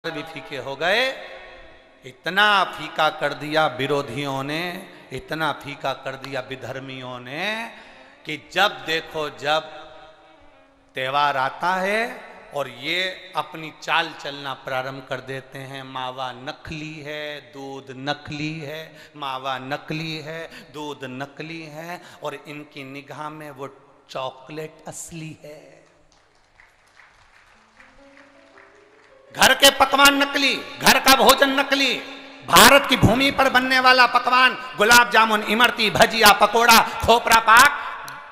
भी फीके हो गए। इतना फीका कर दिया विरोधियों ने, इतना फीका कर दिया विधर्मियों ने कि जब देखो जब त्योहार आता है और ये अपनी चाल चलना प्रारंभ कर देते हैं। मावा नकली है, दूध नकली है, मावा नकली है, दूध नकली है, और इनकी निगाह में वो चॉकलेट असली है। घर के पकवान नकली, घर का भोजन नकली, भारत की भूमि पर बनने वाला पकवान गुलाब जामुन, इमरती, भजिया, पकोड़ा, खोपरा पाक,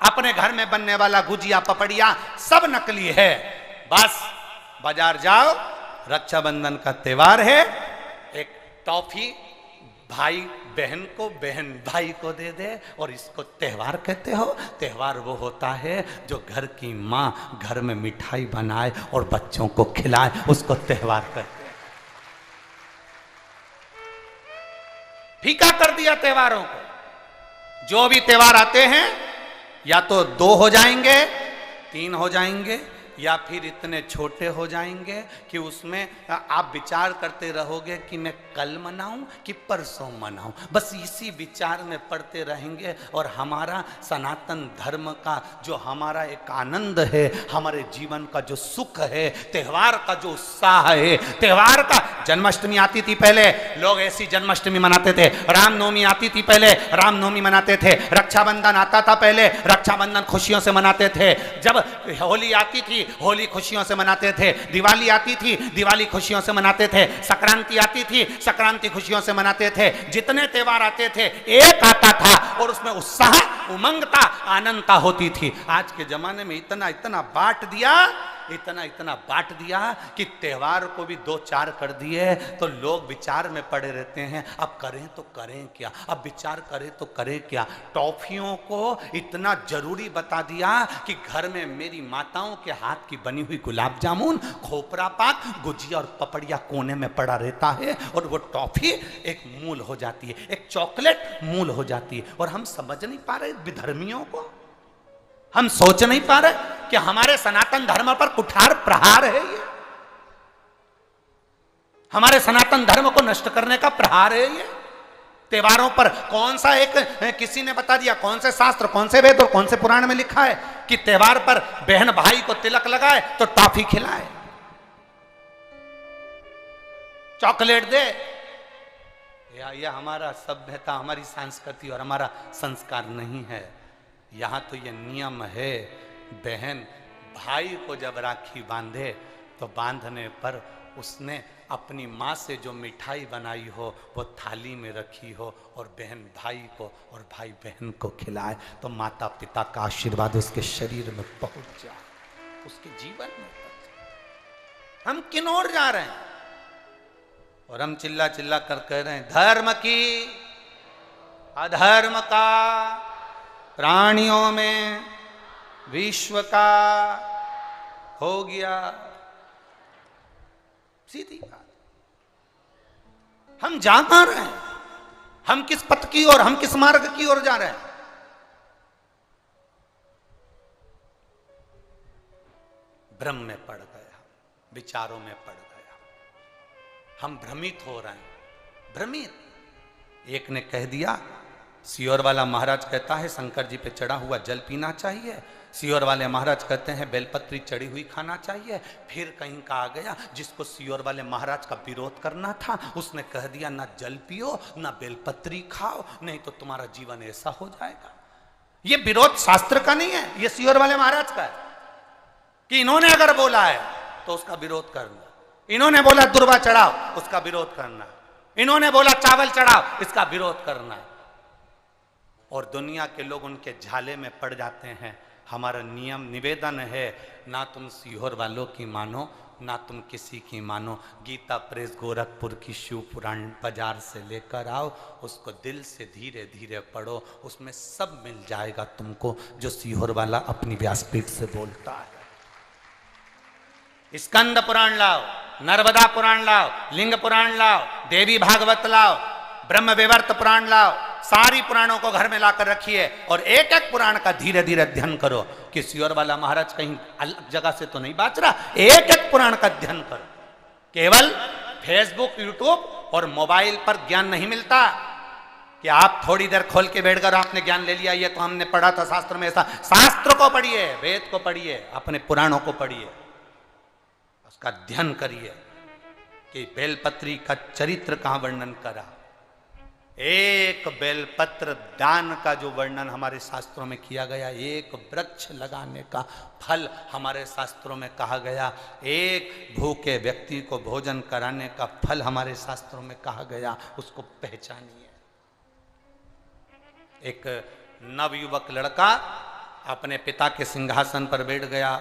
अपने घर में बनने वाला गुजिया, पपड़िया, सब नकली है। बस बाजार जाओ, रक्षाबंधन का त्योहार है, एक टॉफी भाई बहन को, बहन भाई को दे दे, और इसको त्योहार कहते हो। त्योहार वो होता है जो घर की माँ घर में मिठाई बनाए और बच्चों को खिलाए, उसको त्योहार कहते हैं। फीका कर दिया त्योहारों को। जो भी त्योहार आते हैं या तो 2 हो जाएंगे, 3 हो जाएंगे, या फिर इतने छोटे हो जाएंगे कि उसमें आप विचार करते रहोगे कि मैं कल मनाऊं कि परसों मनाऊं। बस इसी विचार में पड़ते रहेंगे। और हमारा सनातन धर्म का जो हमारा एक आनंद है, हमारे जीवन का जो सुख है, त्यौहार का जो उत्साह है, त्यौहार का, जन्माष्टमी आती थी पहले लोग ऐसी जन्माष्टमी मनाते थे, रामनवमी आती थी पहले रामनवमी मनाते थे, रक्षाबंधन आता था पहले रक्षाबंधन खुशियों से मनाते थे, जब होली आती थी होली खुशियों से मनाते थे, दिवाली आती थी दिवाली खुशियों से मनाते थे, संक्रांति आती थी संक्रांति खुशियों से मनाते थे। जितने त्योहार आते थे एक आता था और उसमें उत्साह, उमंगता, आनंदता होती थी। आज के जमाने में इतना इतना बांट दिया, इतना इतना बांट दिया कि त्योहार को भी 2-4 कर दिए तो लोग विचार में पड़े रहते हैं। अब करें तो करें क्या, अब विचार करें तो करें क्या। टॉफियों को इतना जरूरी बता दिया कि घर में मेरी माताओं के हाथ की बनी हुई गुलाब जामुन, खोपरा पाक, गुजिया और पपड़िया कोने में पड़ा रहता है, और वो टॉफी एक मूल हो जाती है, एक चॉकलेट मूल हो जाती है। और हम समझ नहीं पा रहे विधर्मियों को, हम सोच नहीं पा रहे कि हमारे सनातन धर्म पर कुठार प्रहार है ये, हमारे सनातन धर्म को नष्ट करने का प्रहार है ये। त्योहारों पर कौन सा एक, किसी ने बता दिया कौन से शास्त्र, कौन से वेद और कौन से पुराण में लिखा है कि त्योहार पर बहन भाई को तिलक लगाए तो टॉफी खिलाए, चॉकलेट दे। यह हमारा सभ्यता, हमारी संस्कृति और हमारा संस्कार नहीं है। यहाँ तो ये नियम है, बहन भाई को जब राखी बांधे तो बांधने पर उसने अपनी माँ से जो मिठाई बनाई हो वो थाली में रखी हो और बहन भाई को और भाई बहन को खिलाए, तो माता पिता का आशीर्वाद उसके शरीर में पहुंच जाए, उसके जीवन में पहुंच जाए। हम किन ओर जा रहे हैं? और हम चिल्ला चिल्ला कर कह रहे हैं धर्म की अधर्म का, प्राणियों में विश्व का हो गया। सीधी बात। हम जा कहां रहे हैं? हम किस पथ की ओर, हम किस मार्ग की ओर जा रहे हैं? भ्रम में पड़ गया, विचारों में पड़ गया, हम भ्रमित हो रहे हैं, भ्रमित। एक ने कह दिया, सियोर वाला महाराज कहता है शंकर जी पे चढ़ा हुआ जल पीना चाहिए, सियोर वाले महाराज कहते हैं बेलपत्री चढ़ी हुई खाना चाहिए। फिर कहीं का आ गया जिसको सियोर वाले महाराज का विरोध करना था, उसने कह दिया ना जल पियो ना बेलपत्री खाओ, नहीं तो तुम्हारा जीवन ऐसा हो जाएगा। ये विरोध शास्त्र का नहीं है, ये सियोर वाले महाराज का है कि इन्होंने अगर बोला है तो उसका विरोध करना, इन्होंने बोला दुर्वा चढ़ाओ उसका विरोध करना, इन्होंने बोला चावल चढ़ाओ इसका विरोध करना। और दुनिया के लोग उनके झाले में पड़ जाते हैं। हमारा नियम निवेदन है, ना तुम सीहोर वालों की मानो ना तुम किसी की मानो। गीता प्रेस गोरखपुर की शिव पुराण बाजार से लेकर आओ, उसको दिल से धीरे धीरे पढ़ो, उसमें सब मिल जाएगा तुमको जो सीहोर वाला अपनी व्यासपीठ से बोलता है। स्कंद पुराण लाओ, नर्मदा पुराण लाओ, लिंग पुराण लाओ, देवी भागवत लाओ, ब्रह्म विवर्त पुराण लाओ, सारी पुराणों को घर में लाकर रखिए और एक एक पुराण का धीरे धीरे अध्ययन करो कि सियोर वाला महाराज कहीं अलग जगह से तो नहीं बाच रहा। एक एक पुराण का अध्ययन करो, केवल फेसबुक, यूट्यूब और मोबाइल पर ज्ञान नहीं मिलता कि आप थोड़ी देर खोल के बैठकर आपने ज्ञान ले लिया, ये तो हमने पढ़ा था शास्त्र में ऐसा। शास्त्र को पढ़िए, वेद को पढ़िए, अपने पुराणों को पढ़िए, उसका अध्ययन करिए कि बेलपत्री का चरित्र कहां वर्णन करा। एक बेलपत्र दान का जो वर्णन हमारे शास्त्रों में किया गया, एक वृक्ष लगाने का फल हमारे शास्त्रों में कहा गया, एक भूखे व्यक्ति को भोजन कराने का फल हमारे शास्त्रों में कहा गया, उसको पहचानिए। एक नवयुवक लड़का अपने पिता के सिंहासन पर बैठ गया,